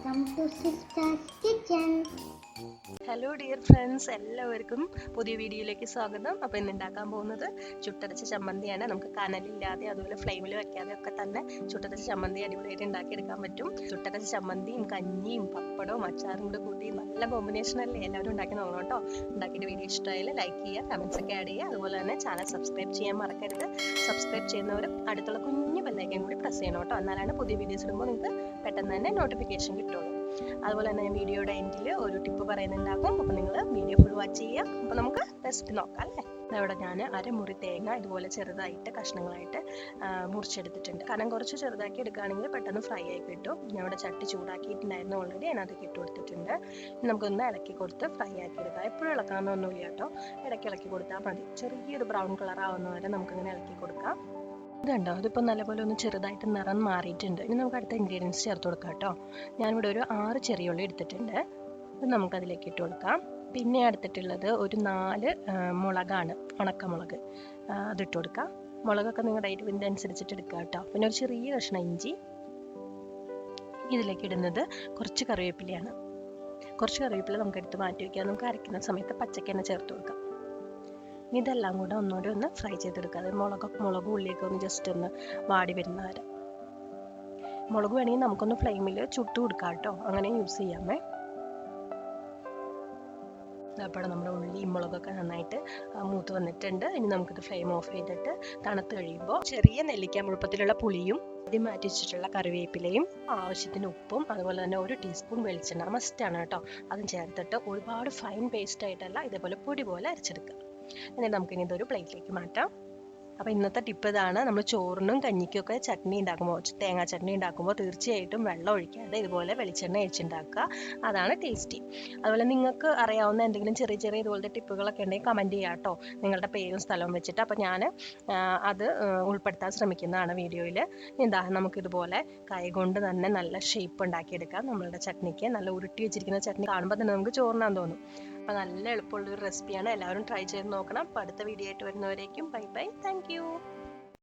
welcome to Sister's Kitchen. Hello dear friends, എല്ലാവർക്കും പുതിയ വീഡിയോയിലേക്ക് സ്വാഗതം. അപ്പോൾ ഇന്ന് ഉണ്ടാക്കാൻ പോകുന്നത് ചുട്ടരച്ച ചമ്മന്തിയാണ്. നമുക്ക് കനലില്ലാതെ അതുപോലെ ഫ്ലെയിമിൽ വെക്കാതെ ഒക്കെ തന്നെ ചുട്ടരച്ച ചമ്മന്തി അടിപൊളിയായിട്ട് ഉണ്ടാക്കിയെടുക്കാൻ പറ്റും. ചുട്ടരച്ച ചമ്മന്തിയും കഞ്ഞിയും പപ്പടവും അച്ചാറും കൂടെ കൂട്ടി നല്ല കോമ്പിനേഷൻ അല്ലേ? എല്ലാവരും ഉണ്ടാക്കി നോക്കണം കേട്ടോ. ഉണ്ടാക്കിയിട്ട് വീഡിയോ ഇഷ്ടമായാലും ലൈക്ക് ചെയ്യുക, കമൻസ് ഒക്കെ ആഡ് ചെയ്യുക. അതുപോലെ തന്നെ ചാനൽ സബ്സ്ക്രൈബ് ചെയ്യാൻ മറക്കരുത്. സബ്സ്ക്രൈബ് ചെയ്യുന്നവരും അടുത്തുള്ള കുഞ്ഞു ബെല്ലൈക്കൻ കൂടി പ്രസ് ചെയ്യണം കേട്ടോ. എന്നാലാണ് പുതിയ വീഡിയോസ് ഇടുമ്പോൾ നിങ്ങൾക്ക് പെട്ടെന്ന് തന്നെ നോട്ടിഫിക്കേഷൻ കിട്ടുള്ളൂ. അതുപോലെ തന്നെ ഞാൻ വീഡിയോയുടെ എൻഡിൽ ഒരു ടിപ്പ് പറയുന്നുണ്ടാകും. അപ്പോൾ നിങ്ങൾ വീഡിയോ ഫുൾ വാച്ച് ചെയ്യുക. അപ്പോൾ നമുക്ക് റെസിപ്പി നോക്കാം അല്ലേ? ഇവിടെ ഞാൻ അരമുറി തേങ്ങ ഇതുപോലെ ചെറുതായിട്ട് കഷ്ണങ്ങളായിട്ട് മുറിച്ചെടുത്തിട്ടുണ്ട്. കാരണം കുറച്ച് ചെറുതാക്കി എടുക്കുകയാണെങ്കിൽ പെട്ടെന്ന് ഫ്രൈ ആയി കിട്ടും. ഞാൻ ഇവിടെ ചട്ടി ചൂടാക്കിയിട്ടുണ്ടായിരുന്നു, ഓൾറെഡി അതിനകത്ത് ഇട്ട് കൊടുത്തിട്ടുണ്ട്. നമുക്കൊന്ന് ഇളക്കി കൊടുത്ത് ഫ്രൈ ആക്കി എടുക്കാം. എപ്പോഴും ഇളക്കാമെന്നൊന്നുമില്ല കേട്ടോ, ഇടയ്ക്ക് ഇളക്കി കൊടുത്താൽ മതി. ചെറിയൊരു ബ്രൗൺ കളർ ആവുന്ന വരെ നമുക്കിങ്ങനെ ഇളക്കി കൊടുക്കാം. ഇതുണ്ടോ, അതിപ്പോൾ നല്ലപോലെ ഒന്ന് ചെറുതായിട്ട് നിറം മാറിയിട്ടുണ്ട്. ഇനി നമുക്ക് അടുത്ത ഇൻഗ്രീഡിയൻസ് ചേർത്ത് കൊടുക്കാം കേട്ടോ. ഞാനിവിടെ ഒരു 6 ചെറിയുള്ളി എടുത്തിട്ടുണ്ട്. ഇത് നമുക്കതിലേക്ക് ഇട്ട് കൊടുക്കാം. പിന്നെ എടുത്തിട്ടുള്ളത് ഒരു 4 മുളകാണ്, ഉണക്കമുളക്. അതിട്ട് കൊടുക്കാം. മുളകൊക്കെ നിങ്ങളുടെ എരിവിൻ്റെ അനുസരിച്ചിട്ട് എടുക്കുക കേട്ടോ. പിന്നെ ഒരു ചെറിയ കഷ്ണം ഇഞ്ചി. ഇതിലേക്ക് ഇടുന്നത് കുറച്ച് കറിവേപ്പിലയാണ്. കുറച്ച് കറിവേപ്പില നമുക്ക് എടുത്ത് മാറ്റി വയ്ക്കാം. നമുക്ക് അരയ്ക്കുന്ന സമയത്ത് പച്ചക്ക് തന്നെ ചേർത്ത് കൊടുക്കാം. ഇതെല്ലാം കൂടെ ഒന്നുകൂടി ഒന്ന് ഫ്രൈ ചെയ്തെടുക്കുക. അത് മുളകും ഉള്ളിയൊക്കെ ഒന്ന് ജസ്റ്റ് ഒന്ന് വാടി വരുന്ന വരെ. മുളക് വേണമെങ്കിൽ നമുക്കൊന്ന് ഫ്ലെയിമിൽ ചുട്ട് കൊടുക്കാം കേട്ടോ, അങ്ങനെ യൂസ് ചെയ്യാമേ. അപ്പോൾ നമ്മുടെ ഉള്ളിയും മുളകൊക്കെ നന്നായിട്ട് മൂത്ത് വന്നിട്ടുണ്ട്. ഇനി നമുക്കിത് ഫ്ലെയിം ഓഫ് ചെയ്തിട്ട് തണുത്ത് കഴിയുമ്പോൾ ചെറിയ നെല്ലിക്ക മുഴുപ്പത്തിലുള്ള പുളിയും ആദ്യം മാറ്റി വെച്ചിട്ടുള്ള കറിവേപ്പിലയും ആവശ്യത്തിന് ഉപ്പും അതുപോലെ തന്നെ 1 ടീസ്പൂൺ വെളിച്ചെണ്ണ മസ്റ്റാണ് കേട്ടോ, അതും ചേർത്തിട്ട് ഒരുപാട് ഫൈൻ പേസ്റ്റ് ആയിട്ടല്ല, ഇതേപോലെ പൊടി പോലെ അരച്ചെടുക്കുക. എന്നിട്ട് നമുക്കിനി ഇതൊരു പ്ലേറ്റിലേക്ക് മാറ്റാം. അപ്പോൾ ഇന്നത്തെ ടിപ്പ് ഇതാണ്. നമ്മൾ ചോറിനും കഞ്ഞിക്കൊക്കെ ചട്നി ഉണ്ടാക്കുമ്പോൾ, തേങ്ങാ ചട്നി ഉണ്ടാക്കുമ്പോൾ തീർച്ചയായിട്ടും വെള്ളം ഒഴിക്കാതെ ഇതുപോലെ വെളിച്ചെണ്ണ ഒഴിച്ചുണ്ടാക്കുക. അതാണ് ടേസ്റ്റി. അതുപോലെ നിങ്ങൾക്ക് അറിയാവുന്ന എന്തെങ്കിലും ചെറിയ ചെറിയ ഇതുപോലത്തെ ടിപ്പുകളൊക്കെ ഉണ്ടെങ്കിൽ കമൻറ്റ് ചെയ്യാം കേട്ടോ, നിങ്ങളുടെ പേരും സ്ഥലവും വെച്ചിട്ട്. അപ്പോൾ ഞാൻ അത് ഉൾപ്പെടുത്താൻ ശ്രമിക്കുന്നതാണ് വീഡിയോയിൽ. എന്താ, നമുക്കിതുപോലെ കൈകൊണ്ട് തന്നെ നല്ല ഷേപ്പ് ഉണ്ടാക്കിയെടുക്കാം. നമ്മളുടെ ചട്നിക്ക് നല്ല ഉരുട്ടി വെച്ചിരിക്കുന്ന ചട്നി കാണുമ്പോൾ തന്നെ നമുക്ക് ചോറിനാൻ തോന്നും. അപ്പോൾ നല്ല എളുപ്പമുള്ളൊരു റെസിപ്പിയാണ്. എല്ലാവരും ട്രൈ ചെയ്ത് നോക്കണം. അപ്പോൾ അടുത്ത വീഡിയോ ആയിട്ട് വരുന്നവരേക്കും ബൈ ബൈ. Thank you.